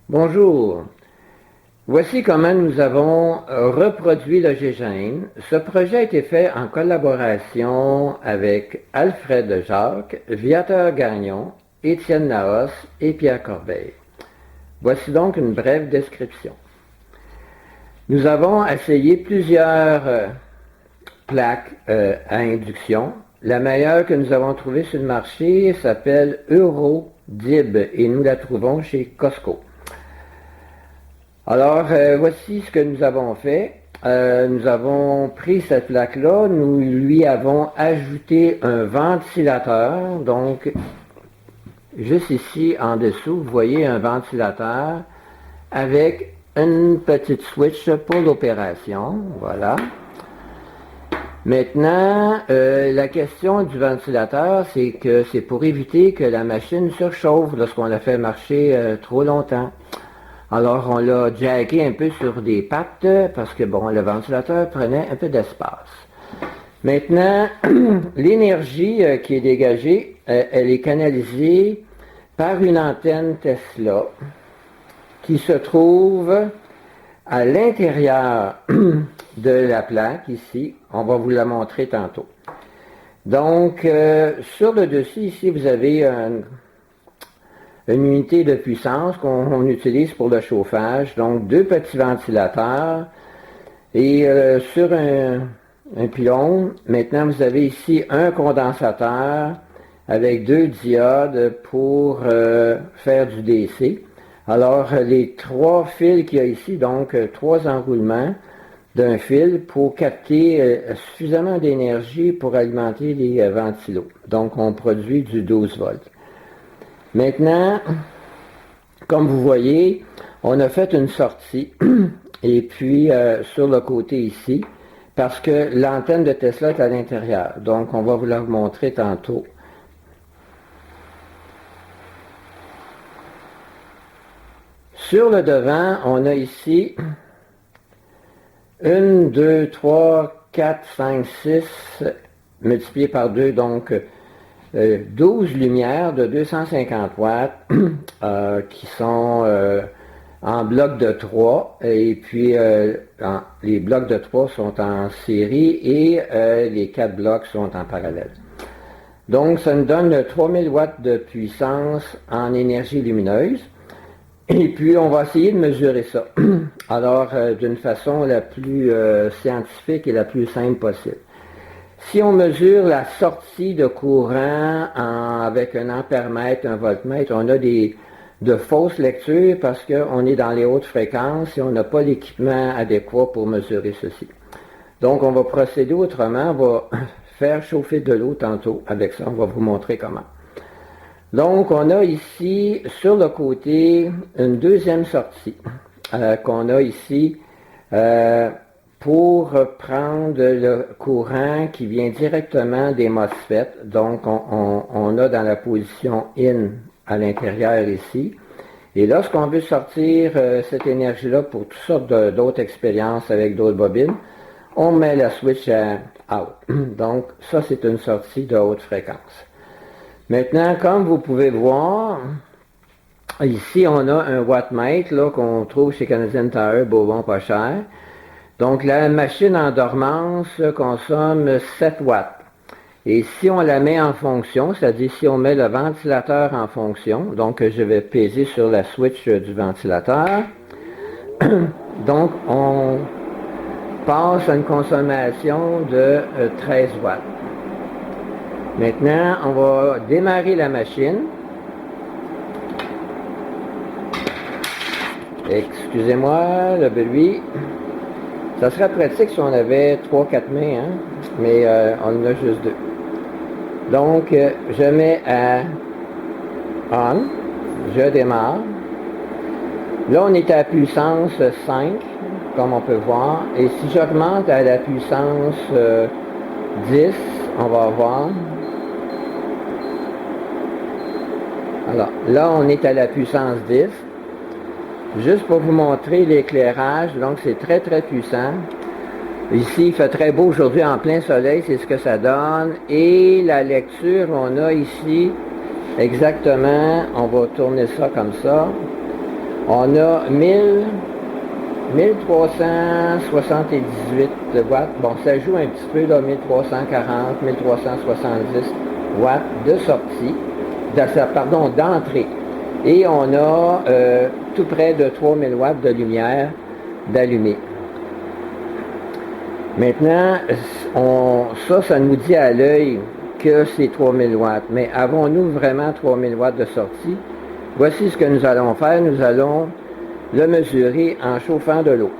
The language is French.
Bonjour. Voici comment nous avons reproduit le GGN. Ce projet a été fait en collaboration avec Alfred Jacques, Viateur Gagnon, Étienne Naos et Pierre Corbeil. Voici donc une brève description. Nous avons essayé plusieurs plaques à induction. La meilleure que nous avons trouvée sur le marché s'appelle Eurodib et nous la trouvons chez Costco. Alors, voici ce que nous avons fait. Nous avons pris cette plaque-là, nous lui avons ajouté un ventilateur. Donc, juste ici en dessous, vous voyez un ventilateur avec une petite switch pour l'opération. Voilà. Maintenant, la question du ventilateur, c'est que c'est pour éviter que la machine surchauffe lorsqu'on la fait marcher trop longtemps. Alors, on l'a jacké un peu sur des pattes parce que, bon, le ventilateur prenait un peu d'espace. Maintenant, l'énergie qui est dégagée, elle est canalisée par une antenne Tesla qui se trouve à l'intérieur de la plaque, ici. On va vous la montrer tantôt. Donc, sur le dessus, ici, vous avez une unité de puissance qu'on utilise pour le chauffage, donc deux petits ventilateurs, et sur un pylône, maintenant vous avez ici un condensateur avec deux diodes pour faire du DC. Alors les trois fils qu'il y a ici, donc trois enroulements d'un fil pour capter suffisamment d'énergie pour alimenter les ventilos. Donc on produit du 12 volts. Maintenant, comme vous voyez, on a fait une sortie, et puis sur le côté ici, parce que l'antenne de Tesla est à l'intérieur. Donc, on va vous la montrer tantôt. Sur le devant, on a ici 1, 2, 3, 4, 5, 6, multiplié par 2, donc 12 lumières de 250 watts qui sont en bloc de 3 et puis les blocs de 3 sont en série et les 4 blocs sont en parallèle. Donc ça nous donne 3000 watts de puissance en énergie lumineuse et puis on va essayer de mesurer ça. Alors d'une façon la plus scientifique et la plus simple possible. Si on mesure la sortie de courant avec un ampèremètre, un voltmètre, on a de fausses lectures parce qu'on est dans les hautes fréquences et on n'a pas l'équipement adéquat pour mesurer ceci. Donc on va procéder autrement, on va faire chauffer de l'eau tantôt avec ça, on va vous montrer comment. Donc on a ici sur le côté une deuxième sortie qu'on a ici pour prendre le courant qui vient directement des MOSFET. Donc, on a dans la position IN à l'intérieur ici. Et lorsqu'on veut sortir cette énergie-là pour toutes sortes d'autres expériences avec d'autres bobines, on met la switch à out. Donc, ça, c'est une sortie de haute fréquence. Maintenant, comme vous pouvez voir, ici, on a un wattmètre là, qu'on trouve chez Canadian Tire, Beaumont, pas cher. Donc, la machine en dormance consomme 7 watts. Et si on la met en fonction, c'est-à-dire si on met le ventilateur en fonction, donc je vais peser sur la switch du ventilateur, donc on passe à une consommation de 13 watts. Maintenant, on va démarrer la machine. Excusez-moi le bruit. Ça serait pratique si on avait 3-4 mains, hein? Mais on en a juste 2. Donc, je mets à on, je démarre. Là, on est à la puissance 5, comme on peut voir. Et si j'augmente à la puissance 10, on va voir. Alors, là, on est à la puissance 10. Juste pour vous montrer l'éclairage, donc c'est très très puissant. Ici, il fait très beau aujourd'hui en plein soleil, c'est ce que ça donne. Et la lecture, on a ici exactement, on va tourner ça comme ça. On a 1378 watts. Bon, ça joue un petit peu, là, 1340, 1370 watts de sortie, d'entrée. Et on a tout près de 3000 watts de lumière d'allumée. Maintenant, ça nous dit à l'œil que c'est 3000 watts. Mais avons-nous vraiment 3000 watts de sortie? Voici ce que nous allons faire. Nous allons le mesurer en chauffant de l'eau.